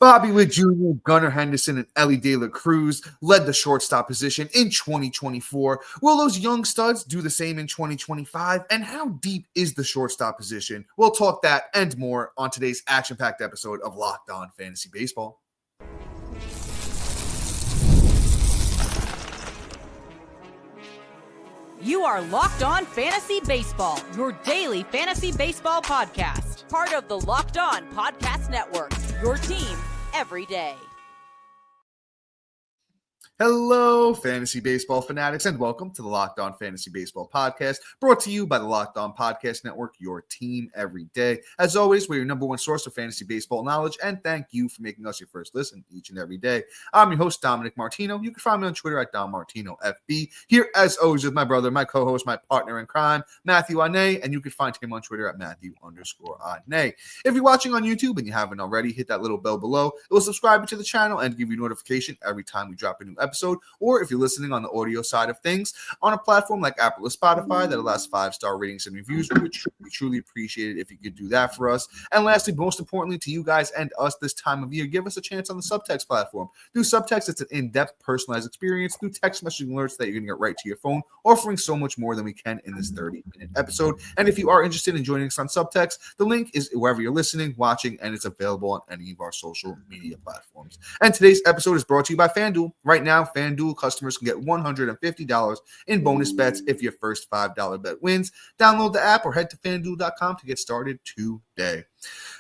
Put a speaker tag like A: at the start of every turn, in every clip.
A: Bobby Witt Jr., Gunnar Henderson, and Ellie De La Cruz led the shortstop position in 2024. Will those young studs do the same in 2025? And how deep is the shortstop position? We'll talk that and more on today's action-packed episode of Locked On Fantasy Baseball.
B: You are Locked On Fantasy Baseball, your daily fantasy baseball podcast. Part of the Locked On Podcast Network, your team every day.
A: Hello, fantasy baseball fanatics, and welcome to the Locked On Fantasy Baseball podcast, brought to you by the Locked On Podcast Network, your team every day. As always, we're your number one source of fantasy baseball knowledge, and thank you for making us your first listen each and every day. I'm your host, Dominic Martino. You can find me on Twitter at DomMartinoFB. Here, as always, with my brother, my co-host, my partner in crime, Matthew Ane, and you can find him on Twitter at Matthew_Ane. If you're watching on YouTube and you haven't already, hit that little bell below. It will subscribe to the channel and give you notification every time we drop a new episode. Or if you're listening on the audio side of things on a platform like Apple or Spotify that allows 5-star ratings and reviews, we would truly appreciate it if you could do that for us. And lastly, most importantly to you guys and us this time of year, give us a chance on the Subtext platform. Through Subtext, it's an in-depth, personalized experience through text messaging alerts that you're going to get right to your phone, offering so much more than we can in this 30-minute episode. And if you are interested in joining us on Subtext, the link is wherever you're listening, watching, and it's available on any of our social media platforms. And today's episode is brought to you by FanDuel. Right now, FanDuel customers can get $150 in bonus bets if your first $5 bet wins. Download the app or head to FanDuel.com to get started today.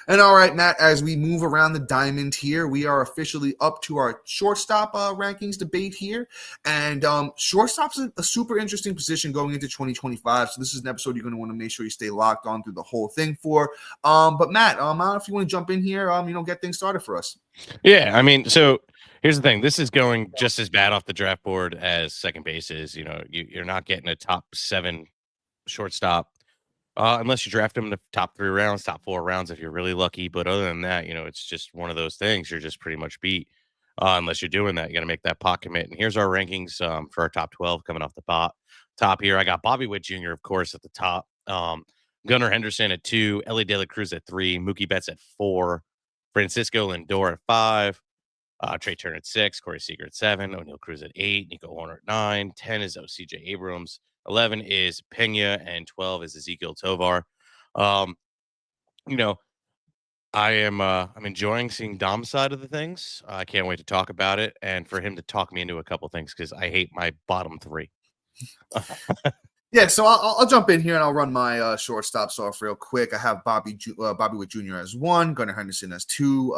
A: And all right, Matt, as we move around the diamond here, we are officially up to our shortstop rankings debate here. And shortstop's a super interesting position going into 2025. So this is an episode you're going to want to make sure you stay locked on through the whole thing for. But Matt, I don't know if you want to jump in here, get things started for us.
C: Yeah, I mean, so here's the thing. This is going just as bad off the draft board as second base is. You're not getting a top 7 shortstop unless you draft him in the top 3 rounds, top 4 rounds if you're really lucky. But other than that, it's just one of those things. You're just pretty much beat unless you're doing that. You got to make that pot commit. And here's our rankings for our top 12 coming off the top here. I got Bobby Witt Jr., of course, at the top. Gunnar Henderson at 2, Ellie De La Cruz at 3, Mookie Betts at 4, Francisco Lindor at 5. Trey Turner at 6, Corey Seeger at 7, O'Neal Cruz at 8, Nico Horner at 9, 10 is CJ Abrams, 11 is Pena, and 12 is Ezekiel Tovar. I'm enjoying seeing Dom's side of the things. I can't wait to talk about it and for him to talk me into a couple things because I hate my bottom 3.
A: Yeah, so I'll jump in here and I'll run my shortstops off real quick. I have Bobby Witt Jr. as 1, Gunnar Henderson as 2.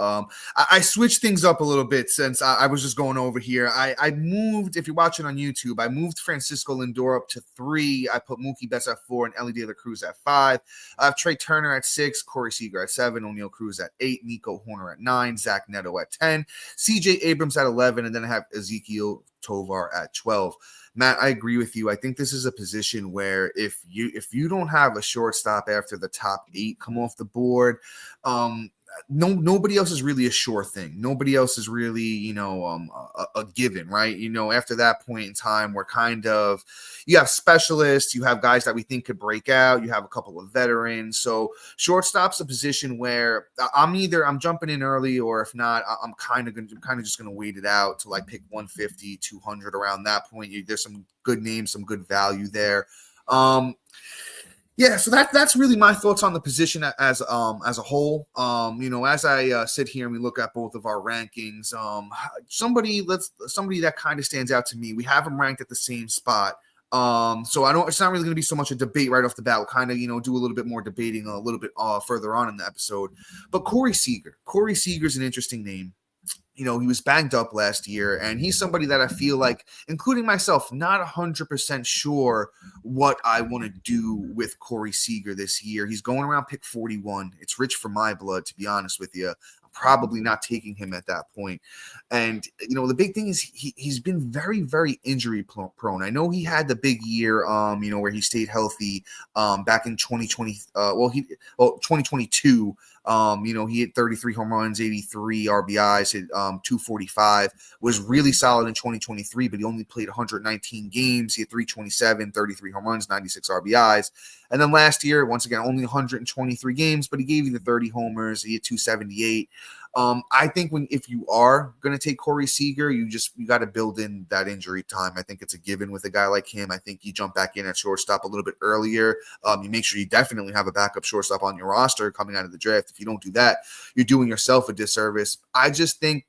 A: I switched things up a little bit since I was just going over here. I moved, if you're watching on YouTube, I moved Francisco Lindor up to 3. I put Mookie Betts at 4 and Ellie De La Cruz at 5. I have Trey Turner at 6, Corey Seeger at 7, O'Neal Cruz at 8, Nico Horner at 9, Zach Neto at 10, CJ Abrams at 11, and then I have Ezekiel Tovar at 12. Matt, I agree with you. I think this is a position where if you don't have a shortstop after the top 8 come off the board, nobody else is really a sure thing. Nobody else is really, a given, right? After that point in time, we're kind of, you have specialists, you have guys that we think could break out, you have a couple of veterans. So shortstop's a position where I'm jumping in early, or if not, I'm kind of just going to wait it out to like pick 150, 200 around that point. There's some good names, some good value there. Yeah, so that's really my thoughts on the position as a whole. As I sit here and we look at both of our rankings, somebody that kind of stands out to me. We have them ranked at the same spot. So it's not really going to be so much a debate right off the bat. We'll kind of, do a little bit more debating a little bit further on in the episode. But Corey Seeger is an interesting name. He was banged up last year, and he's somebody that I feel like, including myself, not 100% sure what I want to do with Corey Seeger this year. He's going around pick 41. It's rich for my blood, to be honest with you. I'm probably not taking him at that point. And, the big thing is he's been very, very injury prone. I know he had the big year, where he stayed healthy back in 2020. 2022. He hit 33 home runs, 83 RBIs, hit 245, was really solid in 2023, but he only played 119 games. He had 327, 33 home runs, 96 RBIs. And then last year, once again, only 123 games, but he gave you the 30 homers. He had 278. I think if you are going to take Corey Seager, you got to build in that injury time. I think it's a given with a guy like him. I think you jump back in at shortstop a little bit earlier. You make sure you definitely have a backup shortstop on your roster coming out of the draft. If you don't do that, you're doing yourself a disservice. I just think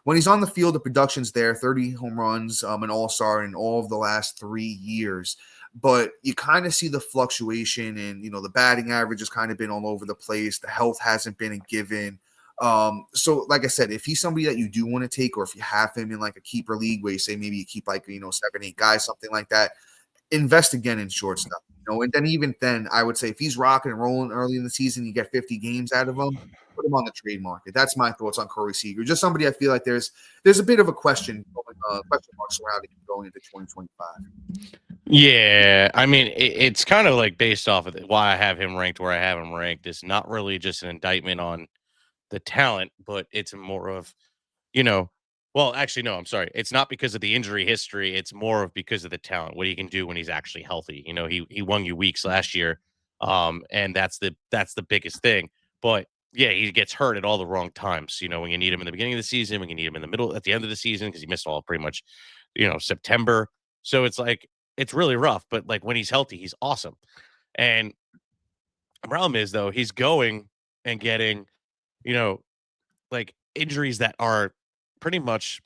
A: when he's on the field, the production's there, 30 home runs, an all-star in all of the last 3 years. But you kind of see the fluctuation, and the batting average has kind of been all over the place. The health hasn't been a given. So like I said, if he's somebody that you do want to take, or if you have him in like a keeper league where you say maybe you keep 7-8 guys, something like that, invest again in shortstop. And then even then, I would say if he's rocking and rolling early in the season, you get 50 games out of him, put him on the trade market. That's my thoughts on Corey Seager. Just somebody I feel like there's a bit of a question mark surrounding him going into 2025.
C: Yeah, I mean, it's kind of like based off of why I have him ranked where I have him ranked. It's not really just an indictment on the talent, but it's more of, well, actually, no, I'm sorry. It's not because of the injury history. It's more of because of the talent, what he can do when he's actually healthy. He won you weeks last year. And that's the biggest thing. But yeah, he gets hurt at all the wrong times. When you need him in the beginning of the season, when you need him in the middle, at the end of the season, because he missed all pretty much, September. So it's like, it's really rough, but like when he's healthy, he's awesome. And the problem is though, he's going and getting, like injuries that are pretty much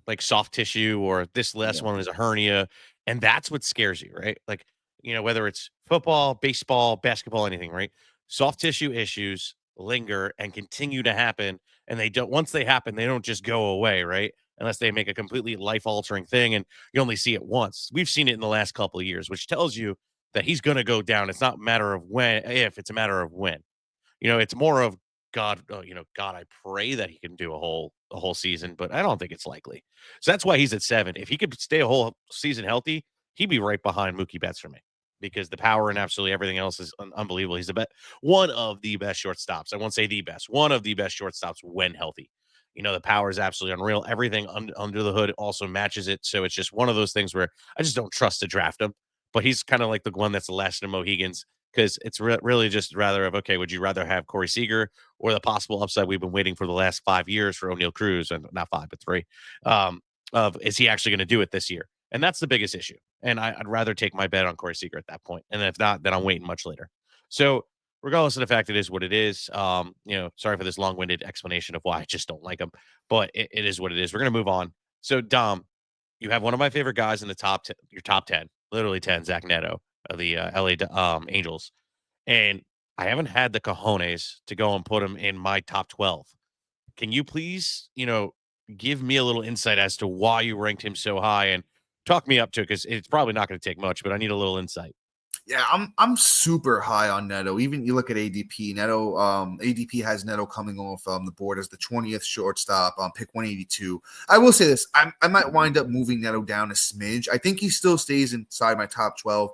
C: like soft tissue, or this last one is a hernia. And that's what scares you, right? Like, whether it's football, baseball, basketball, anything, right? Soft tissue issues linger and continue to happen. And once they happen, they don't just go away, right? Unless they make a completely life altering thing and you only see it once. We've seen it in the last couple of years, which tells you that he's going to go down. It's not a matter of if, it's a matter of when. It's more of God, God, I pray that he can do a whole season, but I don't think it's likely. So that's why he's at 7. If he could stay a whole season healthy, he'd be right behind Mookie Betts for me, because the power and absolutely everything else is unbelievable. He's one of the best shortstops. I won't say the best, one of the best shortstops when healthy. The power is absolutely unreal. Everything under the hood also matches it. So it's just one of those things where I just don't trust to draft him. But he's kind of like the one that's the last of the Mohegans, because it's really just rather of, okay, would you rather have Corey Seager or the possible upside we've been waiting for the last 5 years for O'Neal Cruz, and not 5, but 3, of is he actually going to do it this year? And that's the biggest issue. And I'd rather take my bet on Corey Seager at that point. And if not, then I'm waiting much later. So regardless of the fact it is what it is, sorry for this long-winded explanation of why I just don't like him, but it is what it is. We're going to move on. So Dom, you have one of my favorite guys in the your top 10, literally 10, Zach Neto of the LA Angels. And I haven't had the cojones to go and put him in my top 12. Can you please, give me a little insight as to why you ranked him so high and talk me up to it? Because it's probably not going to take much, but I need a little insight.
A: Yeah, I'm super high on Neto. Even you look at ADP, Neto, ADP has Neto coming off the board as the 20th shortstop, pick 182. I will say this, I might wind up moving Neto down a smidge. I think he still stays inside my top 12.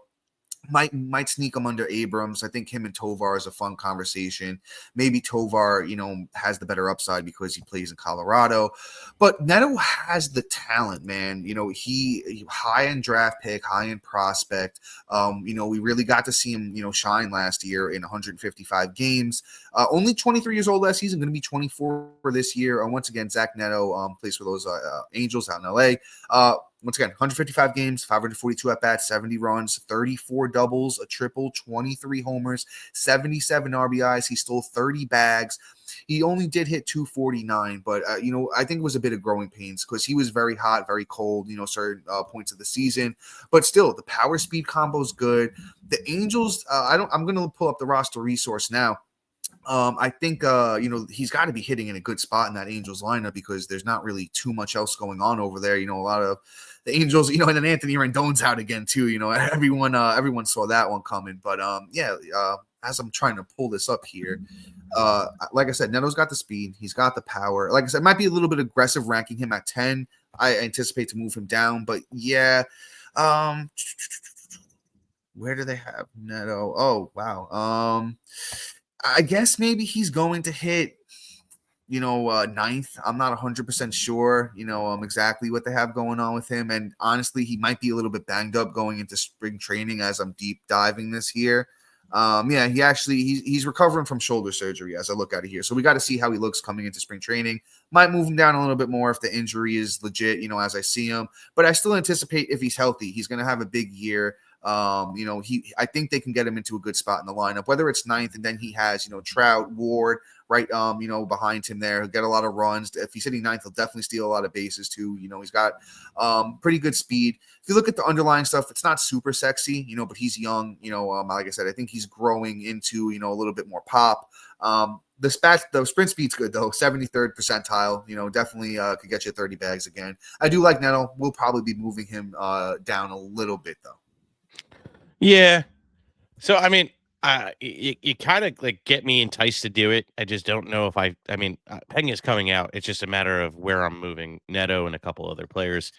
A: Might sneak him under Abrams. I think him and Tovar is a fun conversation. Maybe Tovar, has the better upside because he plays in Colorado. But Neto has the talent, man. He high in draft pick, high in prospect. We really got to see him, shine last year in 155 games. Only 23 years old last season, going to be 24 this year. Once again, Zach Neto plays for those Angels out in LA. Once again, 155 games, 542 at-bats, 70 runs, 34 doubles, a triple, 23 homers, 77 RBIs. He stole 30 bags. He only did hit 249, but, I think it was a bit of growing pains because he was very hot, very cold, certain points of the season. But still, the power speed combo is good. The Angels, I'm going to pull up the roster resource now. I think, he's got to be hitting in a good spot in that Angels lineup because there's not really too much else going on over there. A lot of the Angels, and then Anthony Rendon's out again too. Everyone saw that one coming. But as I'm trying to pull this up here, like I said, Neto's got the speed. He's got the power. Like I said, it might be a little bit aggressive ranking him at 10. I anticipate to move him down, but yeah. Where do they have Neto? Oh, wow. I guess maybe he's going to hit, ninth. I'm not 100% sure, exactly what they have going on with him. And honestly, he might be a little bit banged up going into spring training as I'm deep diving this year. Yeah, he's recovering from shoulder surgery as I look at it here. So we got to see how he looks coming into spring training. Might move him down a little bit more if the injury is legit, as I see him. But I still anticipate if he's healthy, he's going to have a big year. I think they can get him into a good spot in the lineup, whether it's ninth and then he has, Trout, Ward, right, behind him there. He'll get a lot of runs. If he's hitting ninth, he'll definitely steal a lot of bases too. He's got pretty good speed. If you look at the underlying stuff, it's not super sexy, but he's young. Like I said, I think he's growing into, a little bit more pop. The sprint speed's good though. 73rd percentile, definitely could get you 30 bags again. I do like Neto. We'll probably be moving him down a little bit though.
C: Yeah. So, I mean, you kind of like get me enticed to do it. I just don't know if Pena's coming out. It's just a matter of where I'm moving Neto and a couple other players.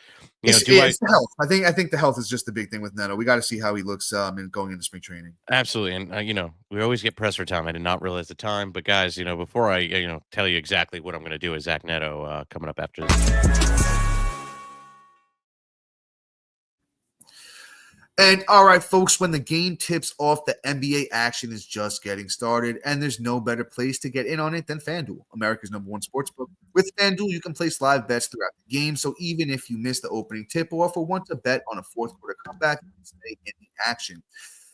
A: It's the health. I think the health is just the big thing with Neto. We got to see how he looks going into spring training.
C: Absolutely. And, we always get pressed for time. I did not realize the time, but guys, before I, tell you exactly what I'm going to do with Zach Neto coming up after this.
A: And all right, folks, when the game tips off, the NBA action is just getting started, and there's no better place to get in on it than FanDuel, America's #1 sportsbook. With FanDuel, you can place live bets throughout the game, so even if you miss the opening tip-off or want to bet on a fourth-quarter comeback, you can stay in the action.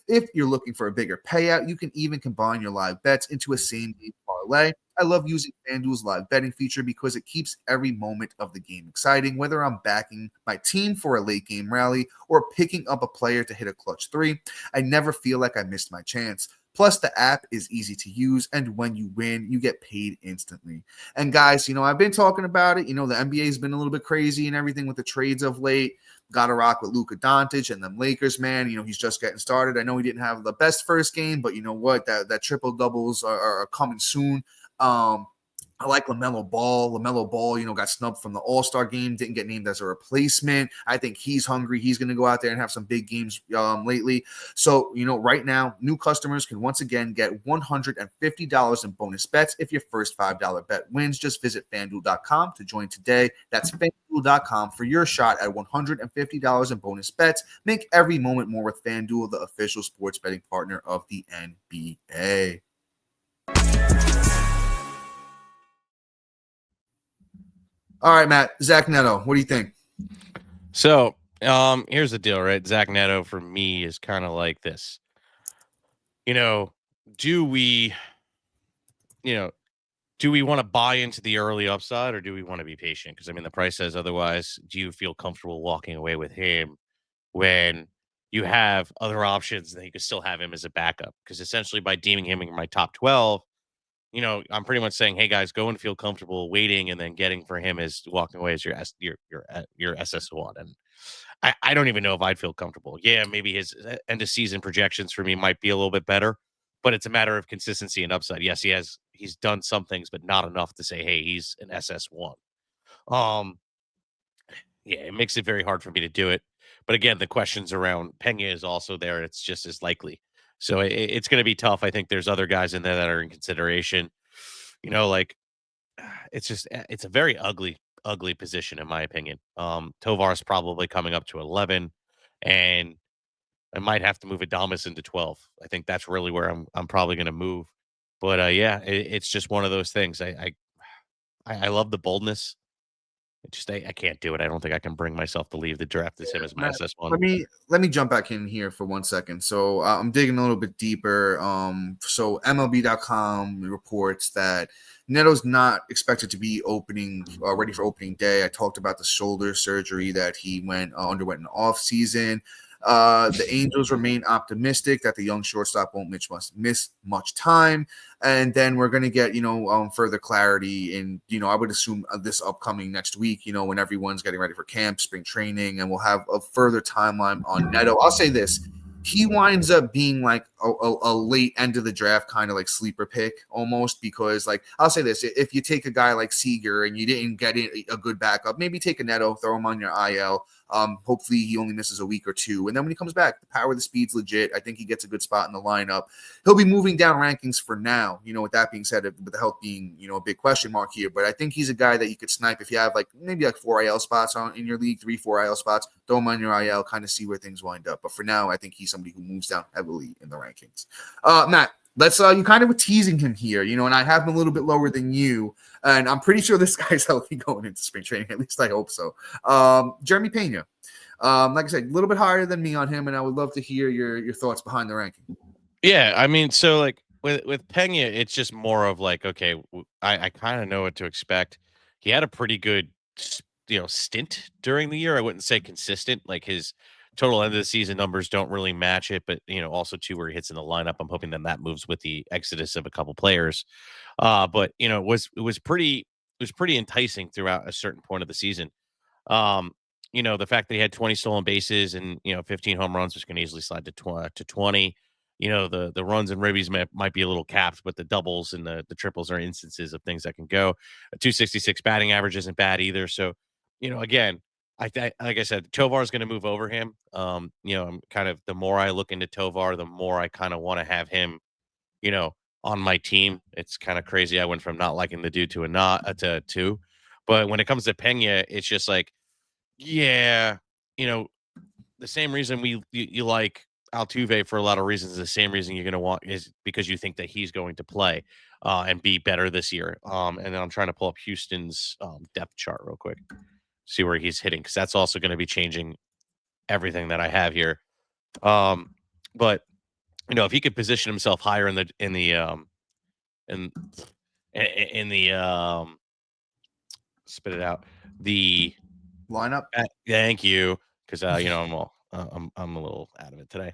A: If you're looking for a bigger payout, you can even combine your live bets into a same-game parlay. I love using FanDuel's live betting feature because it keeps every moment of the game exciting, whether I'm backing my team for a late-game rally or picking up a player to hit a clutch three. I never feel like I missed my chance. Plus, the app is easy to use, and when you win, you get paid instantly. And guys, I've been talking about it. The NBA has been a little bit crazy and everything with the trades of late. Got to rock with Luka Doncic and them Lakers, man. He's just getting started. I know he didn't have the best first game, but you know what? That triple doubles are coming soon. I like LaMelo Ball. LaMelo Ball, got snubbed from the All-Star game, didn't get named as a replacement. I think he's hungry. He's going to go out there and have some big games lately. So, right now, new customers can once again get $150 in bonus bets if your first $5 bet wins. Just visit FanDuel.com to join today. That's FanDuel.com for your shot at $150 in bonus bets. Make every moment more with FanDuel, the official sports betting partner of the NBA. All right, Matt. Zach Neto, what do you think?
C: So, here's the deal, right? Zach Neto for me is kind of like this. Do we want to buy into the early upside or do we want to be patient? Because the price says otherwise. Do you feel comfortable walking away with him when you have other options and you can still have him as a backup? Because essentially by deeming him in my top 12, I'm pretty much saying, hey guys, go and feel comfortable waiting, and then getting for him is walking away as your SS1. And I don't even know if I'd feel comfortable. Yeah, maybe his end of season projections for me might be a little bit better, but it's a matter of consistency and upside. Yes, he's done some things, but not enough to say, hey, he's an SS1. Yeah, it makes it very hard for me to do it. But again, the questions around Pena is also there. It's just as likely. So it's going to be tough. I think there's other guys in there that are in consideration. It's a very ugly position in my opinion. Tovar is probably coming up to 11, and I might have to move Adames into 12. I think that's really where I'm probably going to move. But yeah, it's just one of those things. I love the boldness. I can't do it. I don't think I can bring myself to leave the draft as him as my SS1.
A: Let me jump back in here for 1 second. So I'm digging a little bit deeper. So MLB.com reports that Neto's not expected to be ready for opening day. I talked about the shoulder surgery that he underwent in the off season. The Angels remain optimistic that the young shortstop won't miss much time. And then we're going to get, further clarity in, I would assume this upcoming next week, when everyone's getting ready for camp, spring training, and we'll have a further timeline on Neto. I'll say this. He winds up being like a late end of the draft kind of like sleeper pick almost, because I'll say this, if you take a guy like Seager and you didn't get a good backup, maybe take a Neto, throw him on your IL. Hopefully he only misses a week or two. And then when he comes back, the power, the speed's legit. I think he gets a good spot in the lineup. He'll be moving down rankings for now. With that being said, with the health being, a big question mark here, but I think he's a guy that you could snipe if you have maybe 4 IL spots in your league, 3-4 IL spots. Throw him on your IL, kind of see where things wind up. But for now, I think he's somebody who moves down heavily in the rankings. Matt, let's you kind of were teasing him here, and I have him a little bit lower than you, and I'm pretty sure this guy's healthy going into spring training. At least I hope so. Jeremy Pena, like I said, a little bit higher than me on him, and I would love to hear your thoughts behind the ranking.
C: Yeah, I mean, so with Pena, it's just more of okay, I kind of know what to expect. He had a pretty good stint during the year. I wouldn't say consistent. Like his total end of the season numbers don't really match it, but also too where he hits in the lineup. I'm hoping that moves with the exodus of a couple players. But it was pretty enticing throughout a certain point of the season. The fact that he had 20 stolen bases and 15 home runs, which can easily slide to 20. The runs and ribbies might be a little capped, but the doubles and the triples are instances of things that can go. A 266 batting average isn't bad either. So, again, like I said, Tovar is going to move over him. I'm kind of, the more I look into Tovar, the more I kind of want to have him, on my team. It's kind of crazy. I went from not liking the dude to to two. But when it comes to Pena, it's just yeah, the same reason you like Altuve for a lot of reasons. The same reason you're going to want is because you think that he's going to play and be better this year. And then I'm trying to pull up Houston's depth chart real quick, see where he's hitting, because that's also going to be changing everything that I have here. But if he could position himself higher in the spit it out, the
A: Lineup.
C: Thank you, because I'm a little out of it today.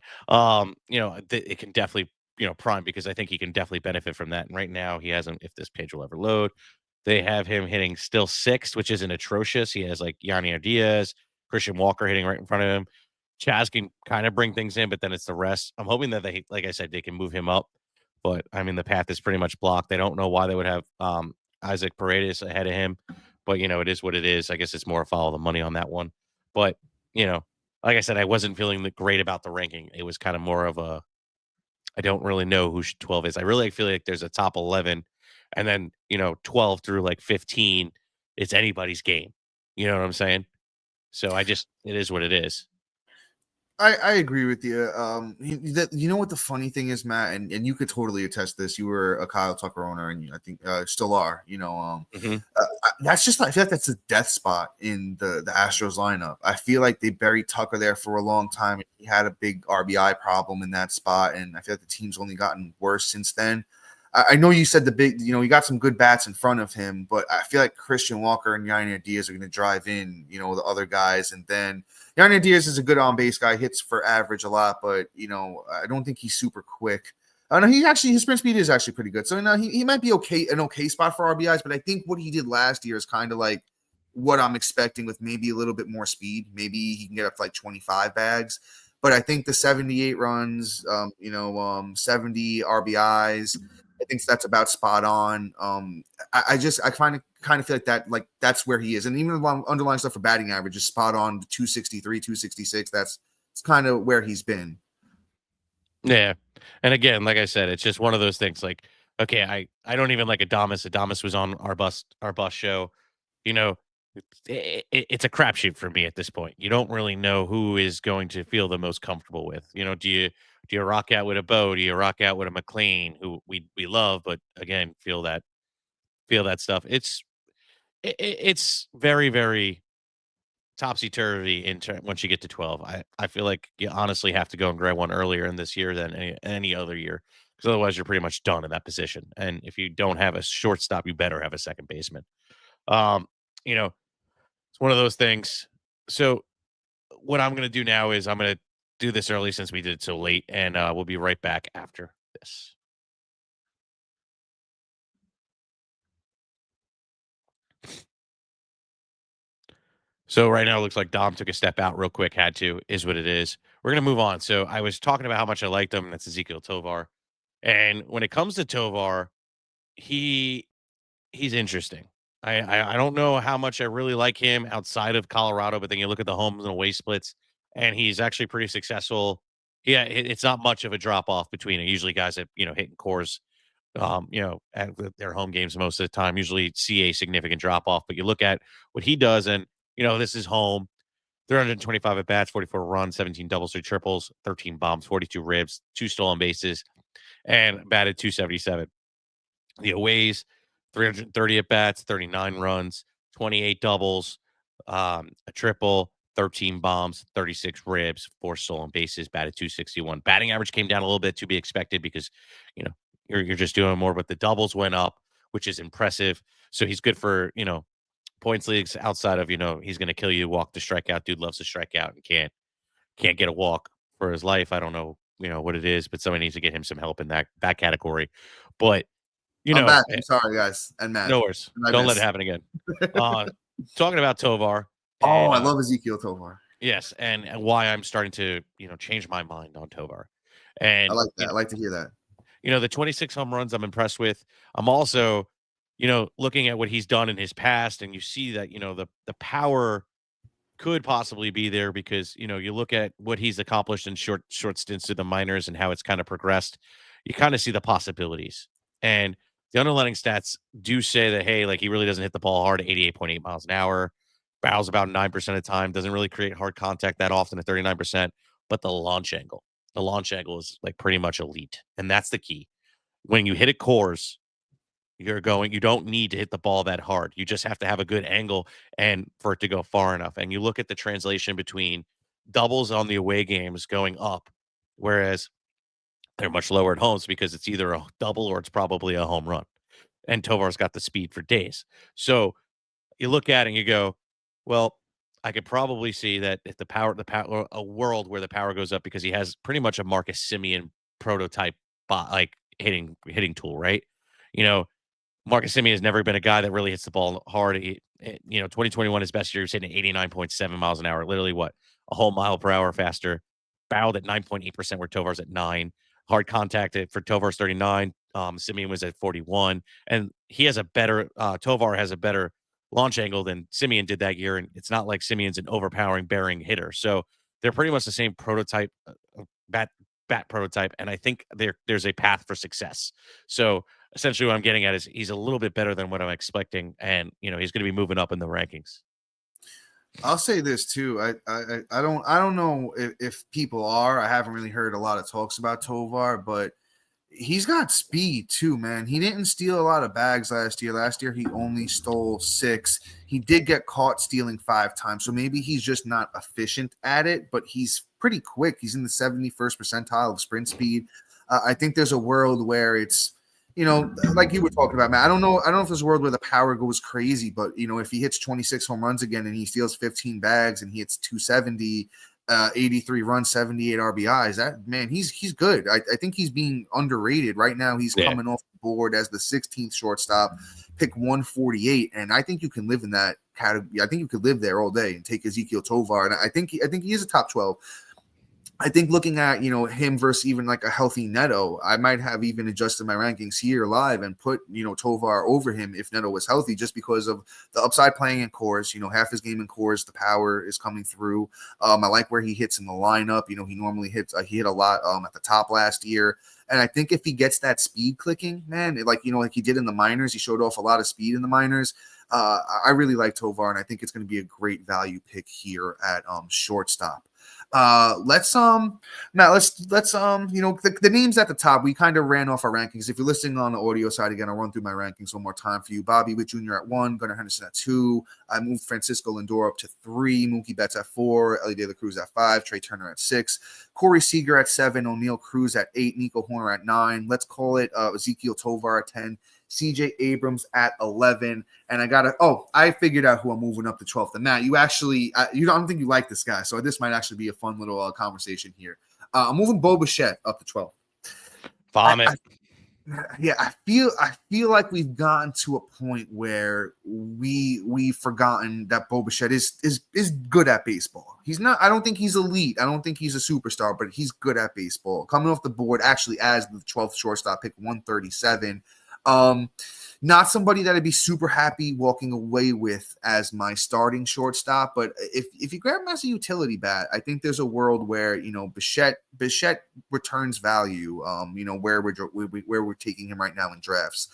C: It can definitely prime, because I think he can definitely benefit from that. And right now he hasn't. If this page will ever load, they have him hitting still sixth, which isn't atrocious. He has Yanni Diaz, Christian Walker hitting right in front of him. Chaz can kind of bring things in, but then it's the rest. I'm hoping that they, like I said, they can move him up. But I mean, the path is pretty much blocked. They don't know why they would have Isaac Paredes ahead of him. But, it is what it is. I guess it's more follow the money on that one. But, like I said, I wasn't feeling great about the ranking. It was kind of more of I don't really know who 12 is. I really feel like there's a top 11, and then, 12 through 15, it's anybody's game. You know what I'm saying? So it is what it is.
A: I agree with you. You know what the funny thing is, Matt, and you could totally attest this. You were a Kyle Tucker owner, and I think still are. That's just, I feel like that's a death spot in the Astros lineup. I feel like they buried Tucker there for a long time. He had a big RBI problem in that spot, and I feel like the team's only gotten worse since then. I know you said you got some good bats in front of him, but I feel like Christian Walker and Yanni Diaz are going to drive in, the other guys. And then Yanni Diaz is a good on-base guy, hits for average a lot, but, I don't think he's super quick. I know his sprint speed is actually pretty good. So, he might be an okay spot for RBIs, but I think what he did last year is kind of like what I'm expecting, with maybe a little bit more speed. Maybe he can get up to 25 bags. But I think the 78 runs, 70 RBIs, I think that's about spot on. I kind of feel like that's where he is. And even the underlying stuff for batting average is spot on, 263, 266. That's kind of where he's been.
C: Yeah. And again, like I said, it's just one of those things. Okay, I don't even like Adames. Adames was on our bus show. It's a crapshoot for me at this point. You don't really know who is going to feel the most comfortable with. Do you rock out with a Bo? Do you rock out with a McLean, who we love, but again, feel that stuff. It's very, very topsy-turvy once you get to 12. I feel like you honestly have to go and grab one earlier in this year than any other year, because otherwise you're pretty much done in that position. And if you don't have a shortstop, you better have a second baseman. It's one of those things. So what I'm going to do now is I'm going to do this early since we did it so late, and we'll be right back after this. So right now it looks like Dom took a step out real quick, had to, is what it is. We're going to move on. So I was talking about how much I liked him. That's Ezekiel Tovar. And when it comes to Tovar, he's interesting. I don't know how much I really like him outside of Colorado, but then you look at the homes and away splits, and he's actually pretty successful. Yeah, it's not much of a drop off between it. Usually, guys that hitting cores, at their home games most of the time, usually see a significant drop off. But you look at what he does, and this is home. 325 at bats, 44 runs, 17 doubles, 3 triples, 13 bombs, 42 ribs, 2 stolen bases, and batted 277. The aways, 330 at bats, 39 runs, 28 doubles, a triple, 13 bombs, 36 ribs, 4 stolen bases, batted 261. Batting average came down a little bit, to be expected, because you know you're just doing more, but the doubles went up, which is impressive. So he's good for points leagues outside of he's going to kill you, walk to strikeout. Dude loves to strike out and can't get a walk for his life. I don't know what it is, but somebody needs to get him some help in that category. But
A: I'm back. I'm sorry, guys. And Matt.
C: no worries. Don't let it happen again. Talking about Tovar.
A: I love Ezekiel Tovar.
C: Yes, and why I'm starting to change my mind on Tovar. And
A: I like that. I like to hear that.
C: The 26 home runs I'm impressed with. I'm also looking at what he's done in his past, and you see that the power could possibly be there, because you look at what he's accomplished in short stints to the minors and how it's kind of progressed. You kind of see the possibilities, and the underlying stats do say that, hey, like, he really doesn't hit the ball hard at 88.8 miles an hour, barrels about 9% of the time, doesn't really create hard contact that often at 39%. But the launch angle is like pretty much elite, and that's the key. When you hit it cores, you don't need to hit the ball that hard. You just have to have a good angle and for it to go far enough. And you look at the translation between doubles on the away games going up, whereas they're much lower at homes, because it's either a double or it's probably a home run. And Tovar's got the speed for days. So you look at it and you go, well, I could probably see that if the power, a world where the power goes up, because he has pretty much a Marcus Semien prototype, like hitting tool, right? Marcus Semien has never been a guy that really hits the ball hard. 2021, his best year, he was hitting 89.7 miles an hour. Literally, what, a whole mile per hour faster. Barreled at 9.8%, where Tovar's at 9. Hard contact for Tovar's 39. Semien was at 41. And he has Tovar has a better launch angle than Semien did that year. And it's not like Semien's an overpowering, bearing hitter. So they're pretty much the same prototype, bat prototype. And I think there's a path for success. So essentially what I'm getting at is he's a little bit better than what I'm expecting. And, he's going to be moving up in the rankings.
A: I'll say this too. I don't know if people are. I haven't really heard a lot of talks about Tovar, but he's got speed too, man. He didn't steal a lot of bags last year. Last year he only stole 6. He did get caught stealing 5 times, so maybe he's just not efficient at it. But he's pretty quick. He's in the 71st percentile of sprint speed. I think there's a world where it's, like you were talking about, man. I don't know if there's a world where the power goes crazy, but if he hits 26 home runs again and he steals 15 bags and he hits 270, 83 runs, 78 RBIs, that, man, he's good. I think he's being underrated right now. He's coming off the board as the 16th shortstop, pick 148, and I think you can live in that category. I think you could live there all day and take Ezekiel Tovar, and I think he is a top 12. I think looking at, him versus even like a healthy Neto, I might have even adjusted my rankings here live and put, Tovar over him if Neto was healthy, just because of the upside playing in cores. Half his game in cores, the power is coming through. I like where he hits in the lineup. He normally hits, he hit a lot at the top last year. And I think if he gets that speed clicking, man, like he did in the minors, he showed off a lot of speed in the minors. I really like Tovar, and I think it's going to be a great value pick here at shortstop. Let's the names at the top, we kind of ran off our rankings. If you're listening on the audio side, again, I'll run through my rankings one more time for you. Bobby Witt Jr. at 1, Gunnar Henderson at 2. I moved Francisco Lindor up to 3, Mookie Betts at 4, Ellie De La Cruz at 5, Trey Turner at 6, Corey Seeger at 7, O'Neal Cruz at 8, Nico Horner at 9. Let's call it Ezekiel Tovar at 10, CJ Abrams at 11, and I figured out who I'm moving up to 12th. And Matt, you actually, I don't think you like this guy, so this might actually be a fun little conversation here. I'm moving Bo Bichette up to 12th.
C: Vomit.
A: I feel like we've gotten to a point where we've forgotten that Bo Bichette is good at baseball. He's not. I don't think he's elite. I don't think he's a superstar, but he's good at baseball. Coming off the board, actually, as the 12th shortstop, pick 137. Not somebody that I'd be super happy walking away with as my starting shortstop, but if you grab him as a utility bat, I think there's a world where Bichette returns value. Where we're taking him right now in drafts.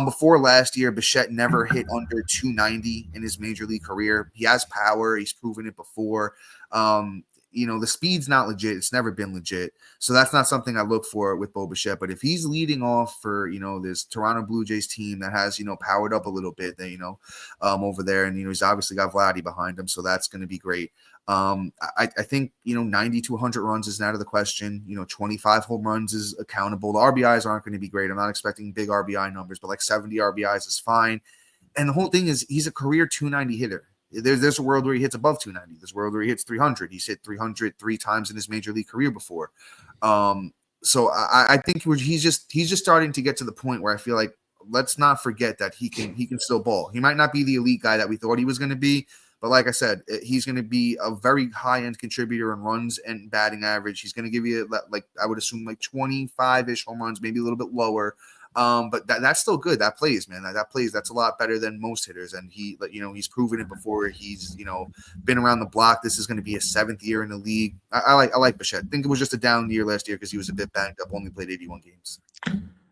A: Before last year, Bichette never hit under 290 in his major league career. He has power. He's proven it before. The speed's not legit. It's never been legit. So that's not something I look for with Bo Bichette. But if he's leading off for, this Toronto Blue Jays team that has, powered up a little bit, over there. And, he's obviously got Vladdy behind him. So that's going to be great. I think, 90 to 100 runs is out of the question. 25 home runs is accountable. The RBIs aren't going to be great. I'm not expecting big RBI numbers, but like 70 RBIs is fine. And the whole thing is he's a career 290 hitter. There's a world where he hits above 290. There's a world where he hits 300. He's hit 300 3 times in his major league career before. So I think he's just starting to get to the point where I feel like let's not forget that he can still ball. He might not be the elite guy that we thought he was going to be, but like I said, he's going to be a very high-end contributor in runs and batting average. He's going to give you, like I would assume, like 25-ish home runs, maybe a little bit lower. But that's still good. That plays, man. That plays. That's a lot better than most hitters. And he's proven it before. He's, been around the block. This is going to be his 7th year in the league. I like Bichette. I think it was just a down year last year because he was a bit banged up. Only played 81 games.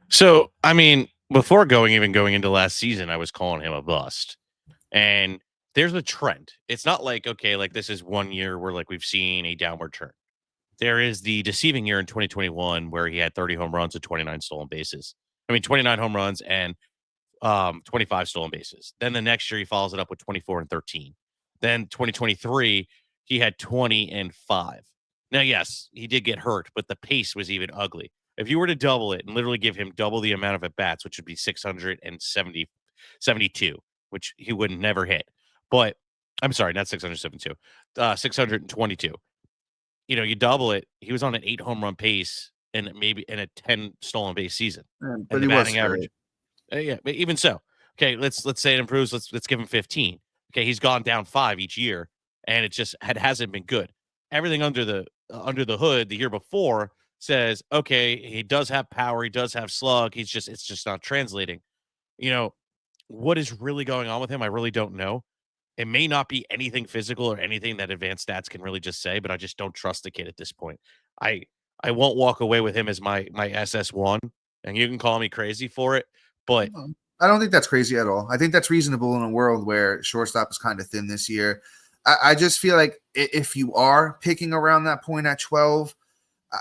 C: So, I mean, before going into last season, I was calling him a bust. And there's a trend. It's not like, okay, like this is 1 year where like we've seen a downward turn. There is the deceiving year in 2021 where he had 30 home runs and 29 stolen bases. 29 home runs and 25 stolen bases. Then the next year he follows it up with 24 and 13. Then 2023, he had 20 and 5. Now, yes, he did get hurt, but the pace was even ugly. If you were to double it and literally give him double the amount of at-bats, which would be 672, which he would never hit. But I'm sorry, not 672, 622. You double it. He was on an 8 home run pace and maybe in a 10 stolen base season.
A: But
C: and
A: he
C: the batting
A: was
C: average. Yeah, but even so, okay, let's say it improves. Let's give him 15. Okay, he's gone down 5 each year, and it just hasn't been good. Everything under the hood the year before says, okay, he does have power, he does have slug. It's just not translating. What is really going on with him? I really don't know. It may not be anything physical or anything that advanced stats can really just say, but I just don't trust the kid at this point. I won't walk away with him as my SS1, and you can call me crazy for it, but
A: I don't think that's crazy at all. I think that's reasonable in a world where shortstop is kind of thin this year. I just feel like if you are picking around that point at 12,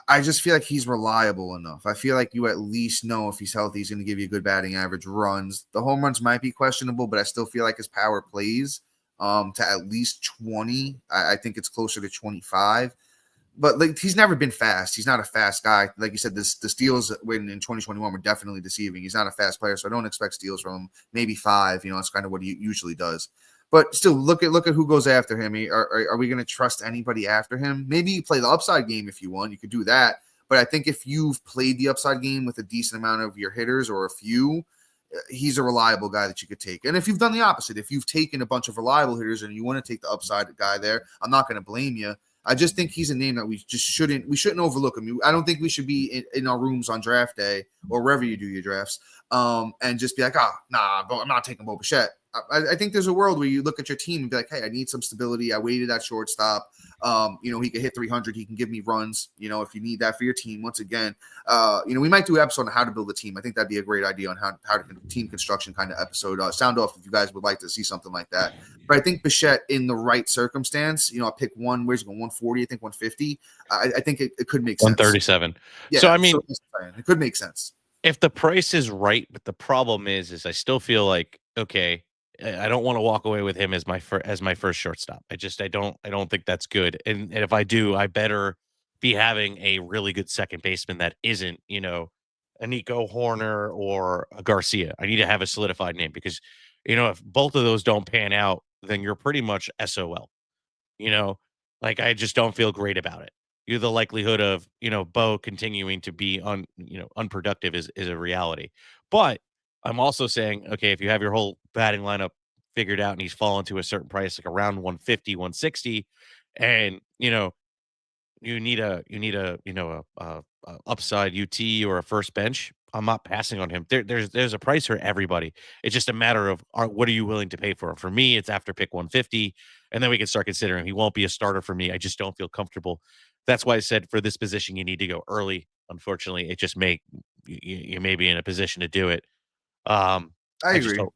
A: I just feel like he's reliable enough. I feel like you at least know if he's healthy, he's going to give you a good batting average. Runs. The home runs might be questionable, but I still feel like his power plays to at least 20. I think it's closer to 25. But like he's never been fast. He's not a fast guy. Like you said, the steals in 2021 were definitely deceiving. He's not a fast player, so I don't expect steals from him. Maybe 5. That's kind of what he usually does. But still, look at who goes after him. Are we going to trust anybody after him? Maybe you play the upside game if you want. You could do that. But I think if you've played the upside game with a decent amount of your hitters or a few, he's a reliable guy that you could take. And if you've done the opposite, if you've taken a bunch of reliable hitters and you want to take the upside guy there, I'm not going to blame you. I just think he's a name that we shouldn't overlook him. I don't think we should be in our rooms on draft day or wherever you do your drafts and just be like, nah, I'm not taking Bo Bichette. I think there's a world where you look at your team and be like, hey, I need some stability. I waited at shortstop. He could hit 300. He can give me runs, if you need that for your team. Once again, we might do an episode on how to build a team. I think that'd be a great idea on how to team construction kind of episode. Sound off if you guys would like to see something like that. But I think Bichette in the right circumstance, I pick one, where's it going? 140, I think 150. I think it could make sense.
C: 137.
A: Yeah,
C: so, I mean,
A: it could make sense.
C: If the price is right, but the problem is I still feel like, okay, I don't want to walk away with him as my first shortstop. I don't think that's good. And if I do, I better be having a really good second baseman that isn't, a Nico Horner or a Garcia. I need to have a solidified name because, if both of those don't pan out, then you're pretty much SOL. Like I just don't feel great about it. The likelihood of, Bo continuing to be unproductive is a reality. But I'm also saying, okay, if you have your whole batting lineup figured out and he's fallen to a certain price, like around 150, 160, and you need a upside UT or a first bench, I'm not passing on him. There's a price for everybody. It's just a matter of what are you willing to pay for him? For me, it's after pick 150, and then we can start considering. He won't be a starter for me. I just don't feel comfortable. That's why I said for this position you need to go early. Unfortunately, it just you may be in a position to do it.
A: I
C: I just
A: agree.
C: don't,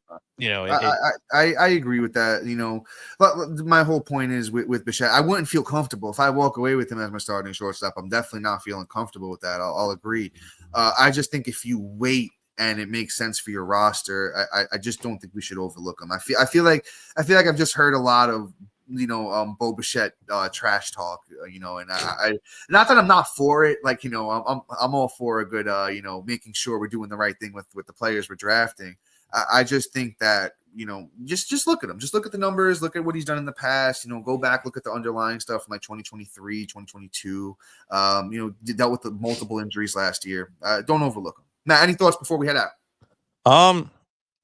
A: I agree with that. But my whole point is with Bichette, I wouldn't feel comfortable if I walk away with him as my starting shortstop. I'm definitely not feeling comfortable with that. I'll agree. I just think if you wait and it makes sense for your roster, I just don't think we should overlook him. I feel like I've just heard a lot of Bo Bichette trash talk, and I not that I'm not for it, like I'm all for a good making sure we're doing the right thing with the players we're drafting. I just think that just look at him, just look at the numbers, look at what he's done in the past, go back, look at the underlying stuff from like 2023, 2022. Dealt with the multiple injuries last year. Don't overlook him. Now, any thoughts before we head out?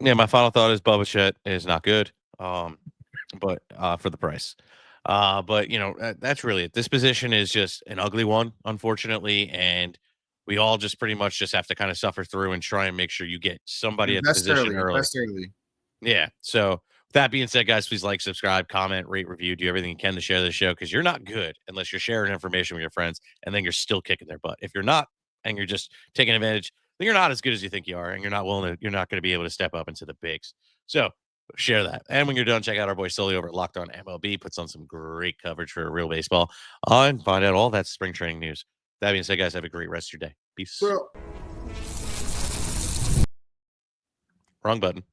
C: Yeah, my final thought is Bo Bichette is not good. But for the price. But that's really it. This position is just an ugly one, unfortunately, and we all just pretty much just have to kind of suffer through and try and make sure you get somebody at the position early.
A: Invest early.
C: Yeah. So with that being said, guys, please like, subscribe, comment, rate, review, do everything you can to share this show because you're not good unless you're sharing information with your friends and then you're still kicking their butt. If you're not and you're just taking advantage, then you're not as good as you think you are, and you're not going to be able to step up into the bigs. So share that. And when you're done, check out our boy Sully over at Locked On MLB. Puts on some great coverage for real baseball and find out all that spring training news. That being said, guys, have a great rest of your day. Peace.
A: Well,
C: Wrong button.